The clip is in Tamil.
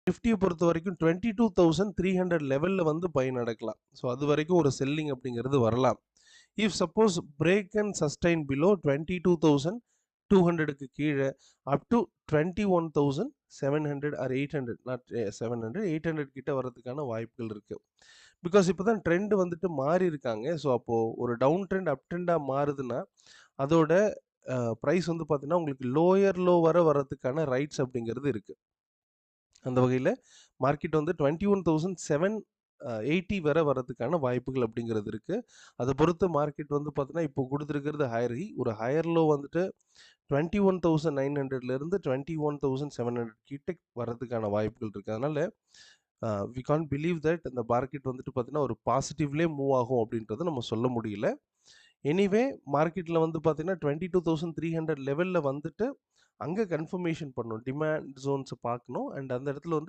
நிஃப்டிய பொறுத்தவரைக்கும் 22,300 லெவல்ல வந்து பை நடக்கலாம். ஸோ அது வரைக்கும் ஒரு செல்லிங் அப்படிங்கிறது வரலாம். If suppose break and sustain below 22,200க்கு கீழ அப் டூ 21,700 ஆர் 800 நாட் 700 800 கிட்ட வரதுக்கான வாய்ப்புகள் இருக்கு. பிகாஸ் இப்பதான் ட்ரெண்ட் வந்துட்டு மாறி இருக்காங்க. ஸோ அப்போ ஒரு டவுன் ட்ரெண்ட் அப் ட்ரெண்டா மாறுதுன்னா, அதோட பிரைஸ் வந்து பார்த்தீங்கன்னா, உங்களுக்கு லோயர் லோ வர வரதுக்கான ரைட்ஸ் அப்படிங்கிறது இருக்கு. அந்த வகையில மார்க்கெட் வந்து 21,780 வரை வரதுக்கான வாய்ப்புகள் அப்படிங்கிறது இருக்கு. அதை பொறுத்து மார்க்கெட் வந்து பார்த்தீங்கன்னா, இப்போ கொடுத்துருக்கிறது ஹையர் ஹை. ஒரு ஹையர் லோ வந்துட்டு 21,900 இருந்து 21,700 கிட்ட வரதுக்கான வாய்ப்புகள் இருக்கு. அதனால வி கான்ட் பிலீவ் தட் இந்த மார்க்கெட் வந்துட்டு பார்த்தீங்கன்னா, ஒரு பாசிட்டிவ்லேயே மூவ் ஆகும் அப்படின்றத நம்ம சொல்ல முடியல. எனிவே மார்க்கெட்ல வந்து பார்த்தீங்கன்னா, 22,300 லெவல்ல வந்துட்டு அங்க கன்ஃபர்மேஷன் பண்ணணும். டிமாண்ட் ஜோன்ஸ பார்க்கணும். அண்ட் அந்த இடத்துல வந்து